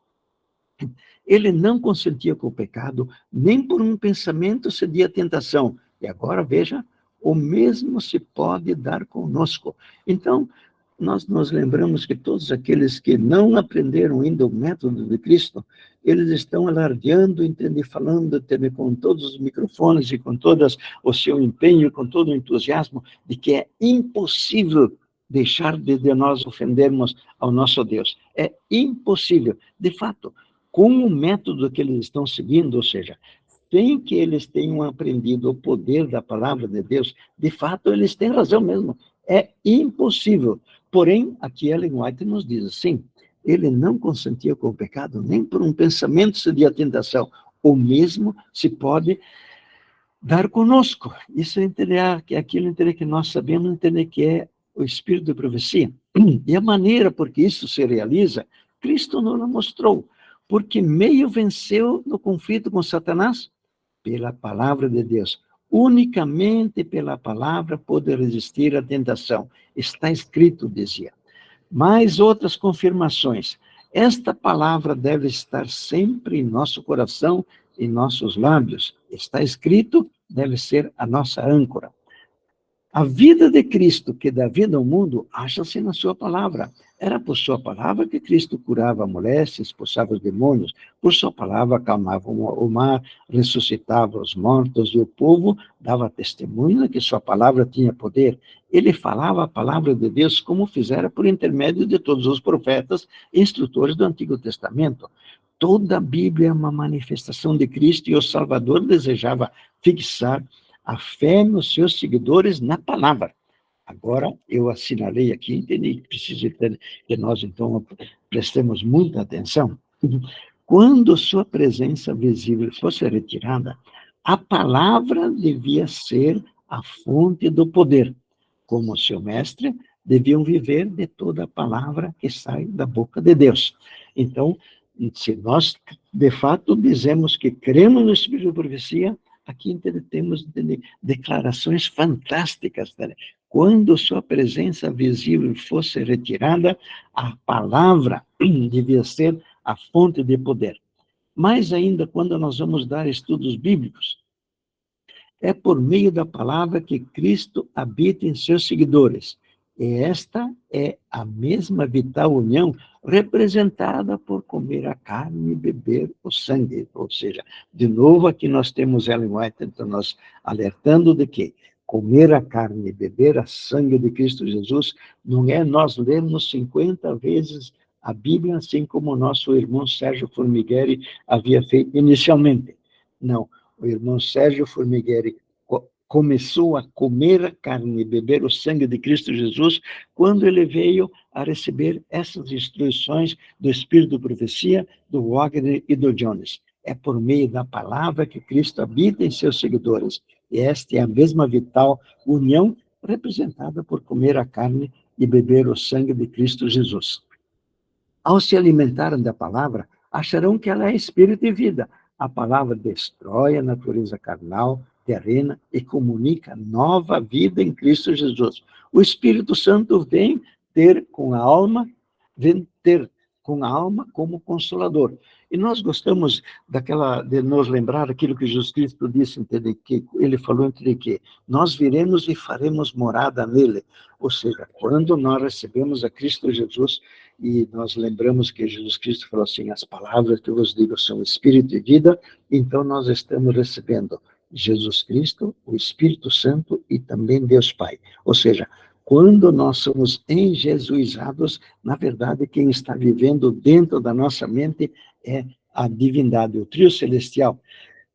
Ele não consentia com o pecado, nem por um pensamento cedia à tentação. E agora, veja, o mesmo se pode dar conosco. Então, nós nos lembramos que todos aqueles que não aprenderam ainda o método de Cristo, eles estão alardeando, falando com todos os microfones e com todo o seu empenho, com todo o entusiasmo, de que é impossível deixar de nós ofendermos ao nosso Deus. É impossível. De fato, com o método que eles estão seguindo, ou seja, sem que eles tenham aprendido o poder da palavra de Deus, de fato, eles têm razão mesmo. É impossível. Porém, aqui Ellen White nos diz assim, ele não consentia com o pecado, nem por um pensamento cedia à tentação. O mesmo se pode dar conosco. Isso é aquilo que nós sabemos entender que é o Espírito de Profecia. E a maneira por que isso se realiza, Cristo nos mostrou. Porque meio venceu no conflito com Satanás? Pela palavra de Deus. Unicamente pela palavra pode resistir à tentação. Está escrito, dizia. Mais outras confirmações. Esta palavra deve estar sempre em nosso coração e nossos lábios. Está escrito, deve ser a nossa âncora. A vida de Cristo, que dá vida ao mundo, acha-se na sua palavra. Era por sua palavra que Cristo curava a moléstia, expulsava os demônios. Por sua palavra acalmava o mar, ressuscitava os mortos, e o povo dava testemunho de que sua palavra tinha poder. Ele falava a palavra de Deus como fizera por intermédio de todos os profetas e instrutores do Antigo Testamento. Toda a Bíblia é uma manifestação de Cristo, e o Salvador desejava fixar a fé nos seus seguidores na palavra. Agora, eu assinalei aqui, entendi que precisa que nós, então, prestemos muita atenção. Quando sua presença visível fosse retirada, a palavra devia ser a fonte do poder. Como seu mestre, deviam viver de toda a palavra que sai da boca de Deus. Então, se nós, de fato, dizemos que cremos no Espírito de profecia, aqui temos declarações fantásticas. Quando sua presença visível fosse retirada, a palavra devia ser a fonte de poder. Mais ainda, quando nós vamos dar estudos bíblicos, é por meio da palavra que Cristo habita em seus seguidores. E esta é a mesma vital união representada por comer a carne e beber o sangue. Ou seja, de novo aqui nós temos Ellen White, então nós alertando de que comer a carne e beber a sangue de Cristo Jesus não é nós lermos 50 vezes a Bíblia, assim como o nosso irmão Sérgio Formigueri havia feito inicialmente. Não. O irmão Sérgio Formigueri começou a comer a carne e beber o sangue de Cristo Jesus quando ele veio a receber essas instruções do Espírito de Profecia, do Wagner e do Jones. É por meio da palavra que Cristo habita em seus seguidores. E esta é a mesma vital união representada por comer a carne e beber o sangue de Cristo Jesus. Ao se alimentarem da palavra, acharão que ela é espírito e vida. A palavra destrói a natureza carnal, terrena, e comunica nova vida em Cristo Jesus. O Espírito Santo vem ter com a alma como consolador. E nós gostamos de nos lembrar aquilo que Jesus Cristo disse, que ele falou entre que nós viremos e faremos morada nele. Ou seja, quando nós recebemos a Cristo Jesus, e nós lembramos que Jesus Cristo falou assim, as palavras que eu vos digo são espírito e vida, então nós estamos recebendo Jesus Cristo, o Espírito Santo e também Deus Pai. Ou seja, quando nós somos enjesuizados, na verdade, quem está vivendo dentro da nossa mente é a divindade, o trio celestial.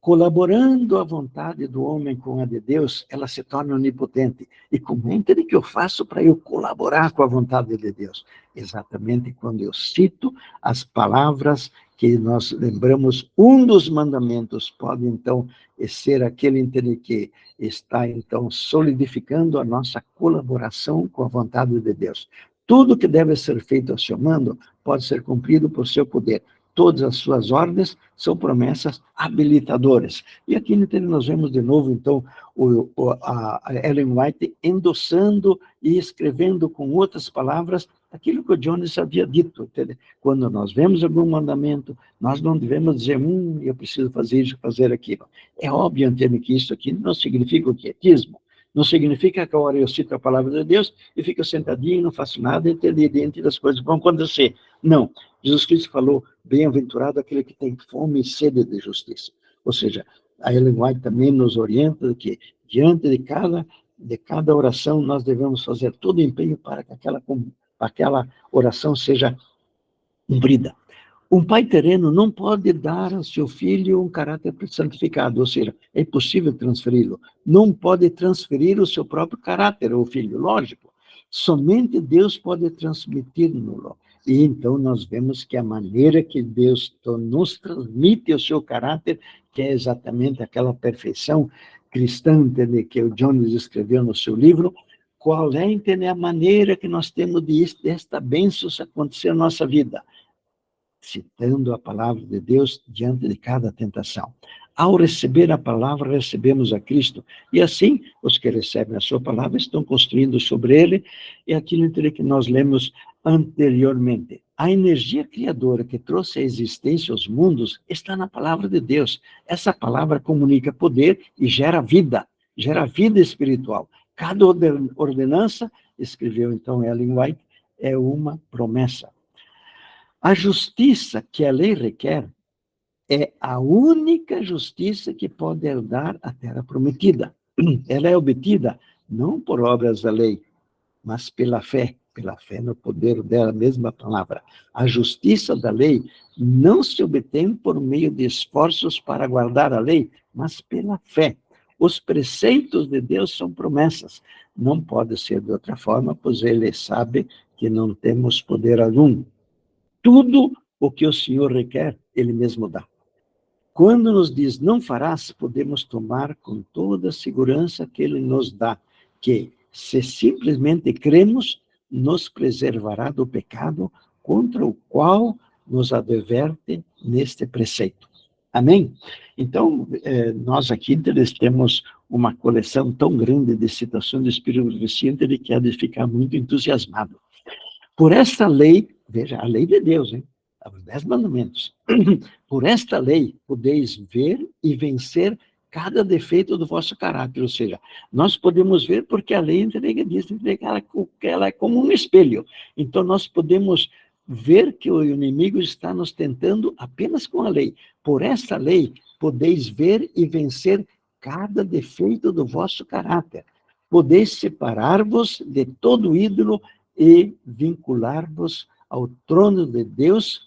Colaborando a vontade do homem com a de Deus, ela se torna onipotente. E como é que eu faço para eu colaborar com a vontade de Deus? Exatamente quando eu cito as palavras que nós lembramos, um dos mandamentos pode, então, ser aquele que está, então, solidificando a nossa colaboração com a vontade de Deus. Tudo que deve ser feito ao seu mando pode ser cumprido por seu poder. Todas as suas ordens são promessas habilitadoras. E aqui nós vemos de novo, então, a Ellen White endossando e escrevendo com outras palavras aquilo que o Jones havia dito. Entendeu? Quando nós vemos algum mandamento, nós não devemos dizer, eu preciso fazer isso, fazer aquilo. É óbvio, entende, que isso aqui não significa o quietismo. Não significa que agora eu cito a palavra de Deus e fico sentadinho, não faço nada, diante das coisas que vão acontecer. Não. Jesus Cristo falou, bem-aventurado aquele que tem fome e sede de justiça. Ou seja, a Ellen White também nos orienta que, diante de cada oração, nós devemos fazer todo o empenho para que aquela oração seja cumprida. Um pai terreno não pode dar ao seu filho um caráter santificado, ou seja, é impossível transferi-lo. Não pode transferir o seu próprio caráter ao filho, lógico. Somente Deus pode transmitir-no-lo. E então nós vemos que a maneira que Deus nos transmite o seu caráter, que é exatamente aquela perfeição cristã, entende, que o Jones escreveu no seu livro, qual é, entende, a maneira que nós temos desta bênção acontecer na nossa vida? Citando a palavra de Deus diante de cada tentação. Ao receber a palavra, recebemos a Cristo, e assim, os que recebem a sua palavra estão construindo sobre ele, e aquilo que nós lemos anteriormente. A energia criadora que trouxe à existência os mundos está na palavra de Deus. Essa palavra comunica poder e gera vida espiritual. Cada ordenança, escreveu então Ellen White, é uma promessa. A justiça que a lei requer é a única justiça que pode herdar a terra prometida. Ela é obtida não por obras da lei, mas pela fé no poder dela mesma palavra. A justiça da lei não se obtém por meio de esforços para guardar a lei, mas pela fé. Os preceitos de Deus são promessas. Não pode ser de outra forma, pois ele sabe que não temos poder algum. Tudo o que o Senhor requer, ele mesmo dá. Quando nos diz não farás, podemos tomar com toda a segurança que ele nos dá, que se simplesmente cremos, nos preservará do pecado contra o qual nos adverte neste preceito. Amém? Então, nós aqui temos uma coleção tão grande de citações do Espírito Vicente, ele quer ficar muito entusiasmado. Por esta lei, veja, a lei de Deus, hein? Os 10 mandamentos. Por esta lei, podeis ver e vencer cada defeito do vosso caráter. Ou seja, nós podemos ver porque a lei diz que ela é como um espelho. Então, nós podemos ver que o inimigo está nos tentando apenas com a lei. Por esta lei, podeis ver e vencer cada defeito do vosso caráter. Podeis separar-vos de todo ídolo e vincular-vos ao trono de Deus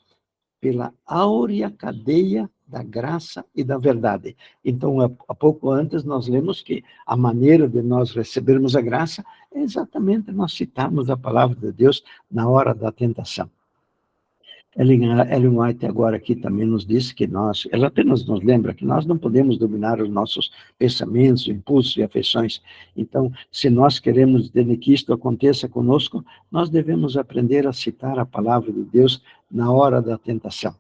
pela áurea cadeia da graça e da verdade. Então, há pouco antes, nós lemos que a maneira de nós recebermos a graça é exatamente nós citarmos a palavra de Deus na hora da tentação. Ellen White agora aqui também nos diz que ela apenas nos lembra que nós não podemos dominar os nossos pensamentos, impulsos e afeições. Então, se nós queremos que isto aconteça conosco, nós devemos aprender a citar a palavra de Deus na hora da tentação.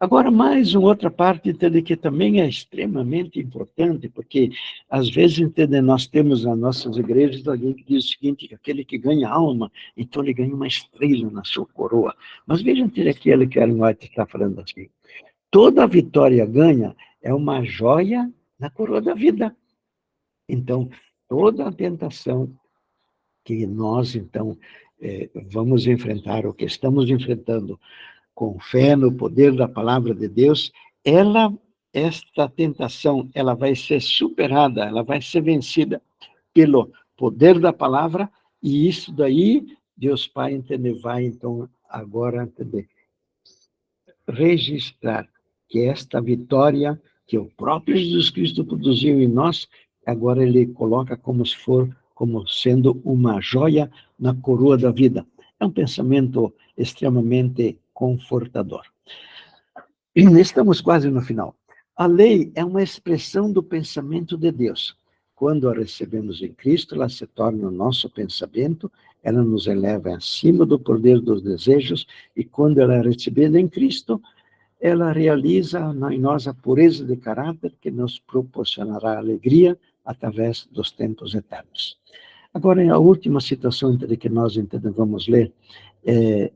Agora, mais uma outra parte que também é extremamente importante, porque às vezes nós temos nas nossas igrejas alguém que diz o seguinte, que aquele que ganha alma, então ele ganha uma estrela na sua coroa. Mas vejam aquele que Ellen White está falando assim. Toda vitória ganha é uma joia na coroa da vida. Então, toda a tentação que nós, então, vamos enfrentar, o que estamos enfrentando, com fé no poder da palavra de Deus, esta tentação, ela vai ser superada, ela vai ser vencida pelo poder da palavra, e isso daí, Deus Pai vai, então, agora registrar que esta vitória que o próprio Jesus Cristo produziu em nós, agora ele coloca como sendo uma joia na coroa da vida. É um pensamento extremamente confortador. E estamos quase no final. A lei é uma expressão do pensamento de Deus. Quando a recebemos em Cristo, ela se torna o nosso pensamento, ela nos eleva acima do poder dos desejos, e quando ela é recebida em Cristo, ela realiza em nós a pureza de caráter que nos proporcionará alegria através dos tempos eternos. Agora, a última citação que nós vamos ler,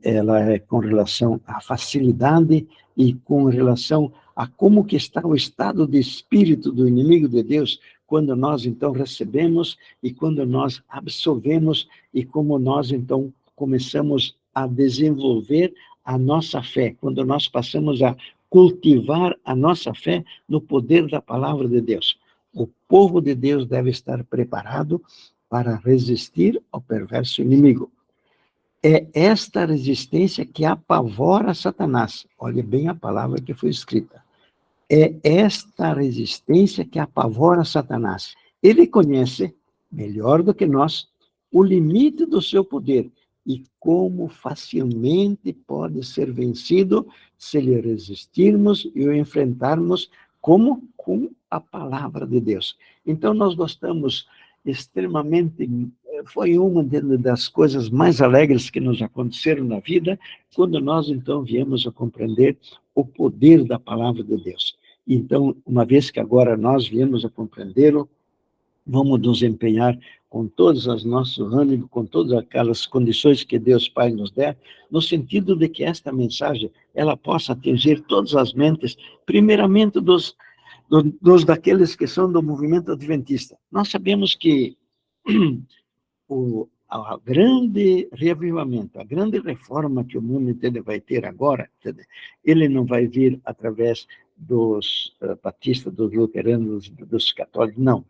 ela é com relação à facilidade e com relação a como que está o estado de espírito do inimigo de Deus quando nós, então, recebemos e quando nós absorvemos e como nós, então, começamos a desenvolver a nossa fé, quando nós passamos a cultivar a nossa fé no poder da palavra de Deus. O povo de Deus deve estar preparado para resistir ao perverso inimigo. É esta resistência que apavora Satanás. Olhe bem a palavra que foi escrita. É esta resistência que apavora Satanás. Ele conhece, melhor do que nós, o limite do seu poder e como facilmente pode ser vencido se lhe resistirmos e o enfrentarmos como com a palavra de Deus. Então, nós gostamos extremamente, foi uma das coisas mais alegres que nos aconteceram na vida, quando nós, então, viemos a compreender o poder da palavra de Deus. Então, uma vez que agora nós viemos a compreendê-lo, vamos nos empenhar com todos os nossos ânimos, com todas aquelas condições que Deus Pai nos der, no sentido de que esta mensagem, ela possa atingir todas as mentes, primeiramente daqueles que são do movimento adventista. Nós sabemos que a grande reavivamento, a grande reforma que o mundo inteiro vai ter agora, ele não vai vir através dos batistas, dos luteranos, dos católicos, não.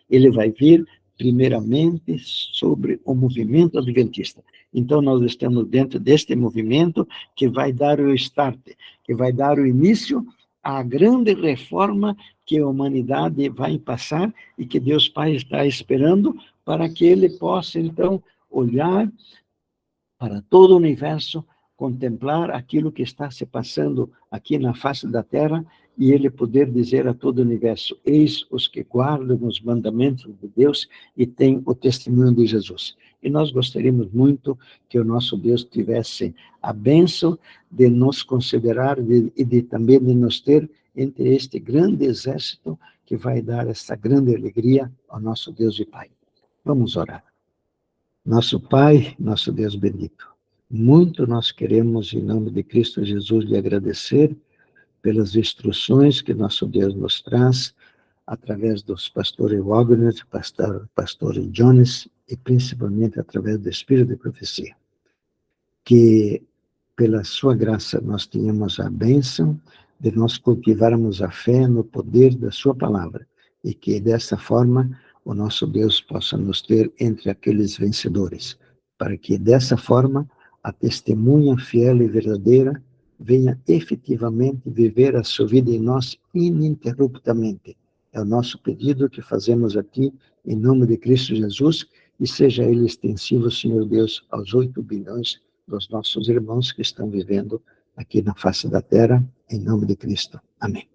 Ele vai vir primeiramente sobre o movimento adventista. Então, nós estamos dentro deste movimento que vai dar o start, que vai dar o início à grande reforma que a humanidade vai passar e que Deus Pai está esperando para que ele possa, então, olhar para todo o universo, contemplar aquilo que está se passando aqui na face da Terra e ele poder dizer a todo o universo: eis os que guardam os mandamentos de Deus e têm o testemunho de Jesus. E nós gostaríamos muito que o nosso Deus tivesse a bênção de nos considerar e também de nos ter entre este grande exército que vai dar essa grande alegria ao nosso Deus e Pai. Vamos orar. Nosso Pai, nosso Deus bendito, muito nós queremos, em nome de Cristo Jesus, lhe agradecer pelas instruções que nosso Deus nos traz, através dos pastores Wagner, pastor Jones, e principalmente através do Espírito de Profecia. Que, pela sua graça, nós tenhamos a bênção de nós cultivarmos a fé no poder da sua palavra, e que, dessa forma, o nosso Deus possa nos ter entre aqueles vencedores, para que, dessa forma, a testemunha fiel e verdadeira venha efetivamente viver a sua vida em nós ininterruptamente. É o nosso pedido que fazemos aqui, em nome de Cristo Jesus, e seja ele extensivo, Senhor Deus, aos 8 bilhões dos nossos irmãos que estão vivendo aqui na face da terra, em nome de Cristo. Amém.